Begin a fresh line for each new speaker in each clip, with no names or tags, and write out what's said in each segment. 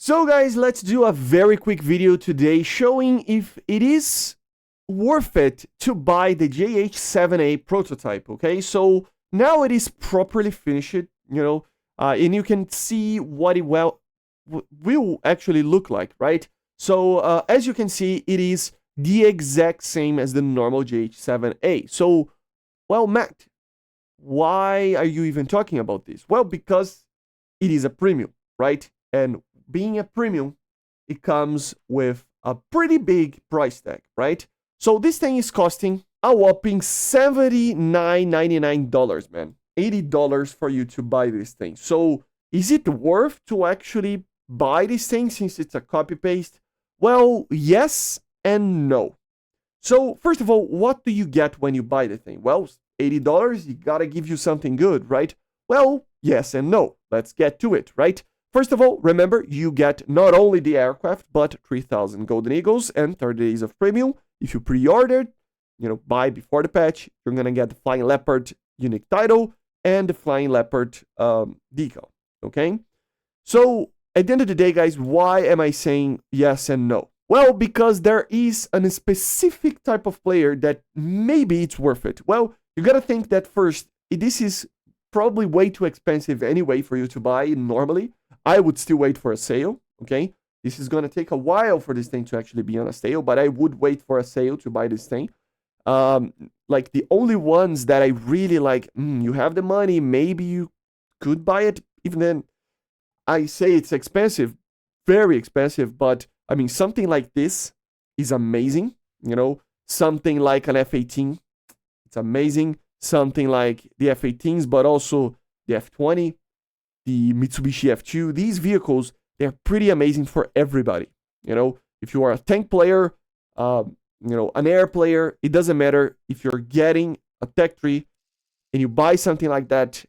So guys, let's do a very quick video today showing if it is worth it to buy the JH7A prototype, okay? So now it is properly finished, and you can see what it will actually look like, right? So as you can see, it is the exact same as the normal JH7A. So, well, Matt, why are you even talking about this? Well, because it is a premium, right? And being a premium, it comes with a pretty big price tag, right? So this thing is costing a whopping $79.99, man. $80 for you to buy this thing. So is it worth to actually buy this thing since it's a copy paste? Well, yes and no. So first of all, what do you get when you buy the thing? Well, $80, you gotta give you something good, right? Well, yes and no. Let's get to it, right? First of all, remember, you get not only the aircraft, but 3,000 Golden Eagles and 30 days of premium. If you pre-ordered, buy before the patch, you're going to get the Flying Leopard unique title and the Flying Leopard decal, okay? So, at the end of the day, guys, why am I saying yes and no? Well, because there is a specific type of player that maybe it's worth it. Well, you got to think that first, this is probably way too expensive anyway for you to buy normally. I would still wait for a sale, okay? This is going to take a while for this thing to actually be on a sale, but I would wait for a sale to buy this thing. Like the only ones that I really like, you have the money, maybe you could buy it. Even then, I say it's expensive, very expensive, but I mean, something like this is amazing. Something like an F-18, it's amazing. Something like the F-18s, but also the F-20, the Mitsubishi F2. These vehicles, they're pretty amazing for everybody. If you are a tank player, an air player, it doesn't matter. If you're getting a tech tree and you buy something like that,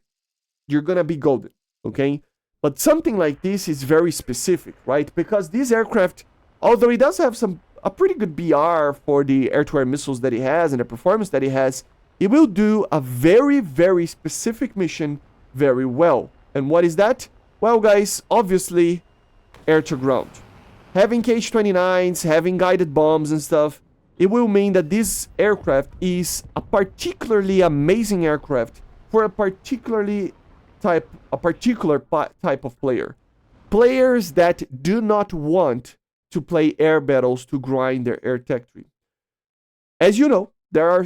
you're gonna be golden, okay? But something like this is very specific, right? Because this aircraft, although it does have a pretty good BR for the air-to-air missiles that it has and the performance that it has, it will do a very, very specific mission very well. And what is that? Well, guys, obviously, air-to-ground. Having KH-29s, having guided bombs and stuff, it will mean that this aircraft is a particularly amazing aircraft for a particular type of player. Players that do not want to play air battles to grind their air tech tree. As you know, there are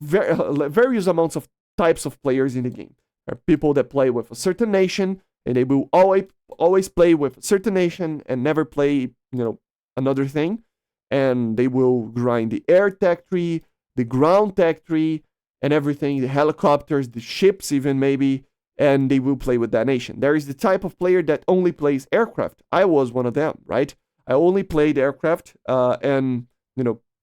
various amounts of types of players in the game. There are people that play with a certain nation, and they will always play with a certain nation and never play, another thing. And they will grind the air tech tree, the ground tech tree, and everything, the helicopters, the ships even maybe, and they will play with that nation. There is the type of player that only plays aircraft. I was one of them, right? I only played aircraft, and,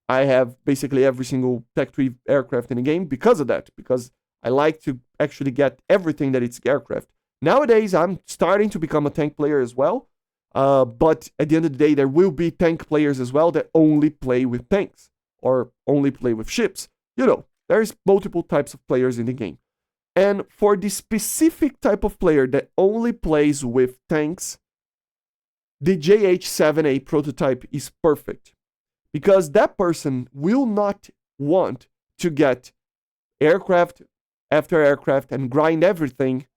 I have basically every single tech tree aircraft in the game because of that, because I like to actually get everything that it's aircraft. Nowadays, I'm starting to become a tank player as well, but at the end of the day, there will be tank players as well that only play with tanks or only play with ships. There's multiple types of players in the game. And for the specific type of player that only plays with tanks, the JH7A prototype is perfect. Because that person will not want to get aircraft after aircraft and grind everything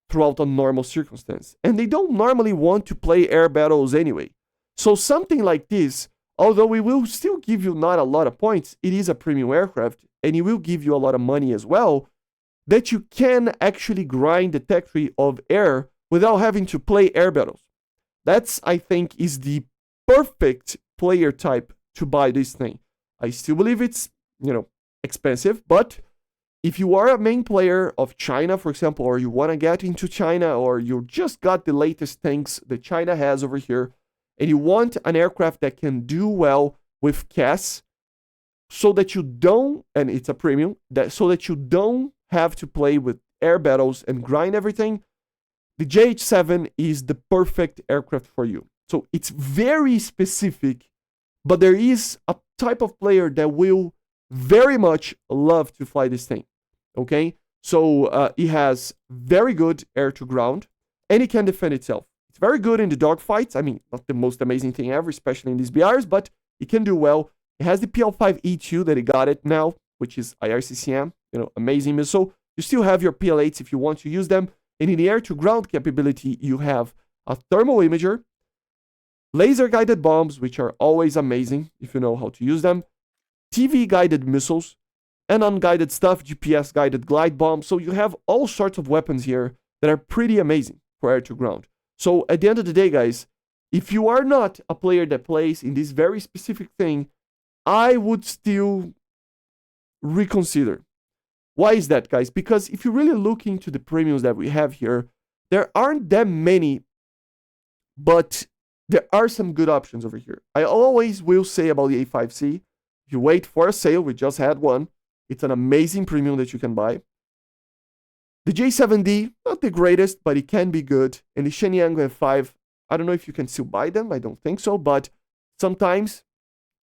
throughout a normal circumstance. And they don't normally want to play air battles anyway. So something like this, although it will still give you not a lot of points, it is a premium aircraft, and it will give you a lot of money as well, that you can actually grind the tech tree of air without having to play air battles. That's, I think, is the perfect player type to buy this thing. I still believe it's, expensive, but if you are a main player of China, for example, or you want to get into China, or you just got the latest tanks that China has over here, and you want an aircraft that can do well with CAS, so that you don't, and it's a premium, so that you don't have to play with air battles and grind everything, the JH7 is the perfect aircraft for you. So it's very specific, but there is a type of player that will very much love to fly this thing, okay? So it has very good air to ground, and it can defend itself. It's It's very good in the dogfights. I mean, not the most amazing thing ever, especially in these BRs, but it can do well. It has the PL5E2 that it got it now, which is IRCCM, amazing missile. You still have your PL8s if you want to use them. And in the air-to-ground capability, you have a thermal imager, laser-guided bombs, which are always amazing if you know how to use them, TV-guided missiles, and unguided stuff, GPS-guided glide bombs. So you have all sorts of weapons here that are pretty amazing for air-to-ground. So at the end of the day, guys, if you are not a player that plays in this very specific thing, I would still reconsider. Why is that, guys? Because if you really look into the premiums that we have here, there aren't that many, but there are some good options over here. I always will say about the A5C, if you wait for a sale, we just had one, it's an amazing premium that you can buy. The J7D, not the greatest, but it can be good. And the Shenyang F5, I don't know if you can still buy them, I don't think so, but sometimes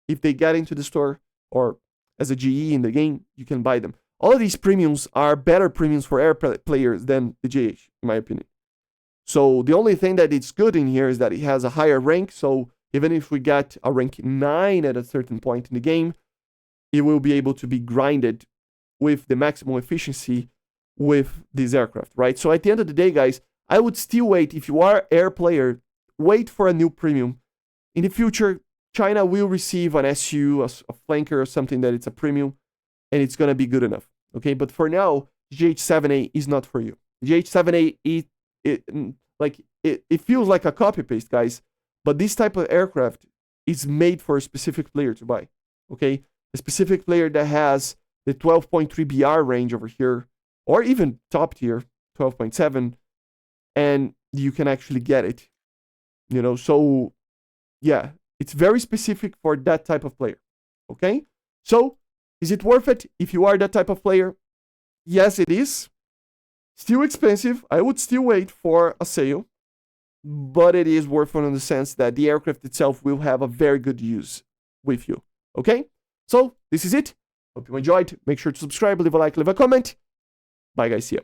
if they get into the store or as a GE in the game, you can buy them. All of these premiums are better premiums for air players than the JH, in my opinion. So the only thing that it's good in here is that it has a higher rank. So even if we get a rank 9 at a certain point in the game, it will be able to be grinded with the maximum efficiency with this aircraft, right? So at the end of the day, guys, I would still wait. If you are air player, wait for a new premium. In the future, China will receive an SU, a flanker, or something that it's a premium, and it's going to be good enough, okay? But for now, GH7A is not for you. GH7A, it feels like a copy-paste, guys, but this type of aircraft is made for a specific player to buy, okay? A specific player that has the 12.3 BR range over here, or even top tier, 12.7, and you can actually get it, So, yeah, it's very specific for that type of player, okay? So, is it worth it if you are that type of player? Yes, it is. Still expensive. I would still wait for a sale, but it is worth it in the sense that the aircraft itself will have a very good use with you, okay? So, this is it. Hope you enjoyed. Make sure to subscribe, leave a like, leave a comment. Bye, guys. See ya.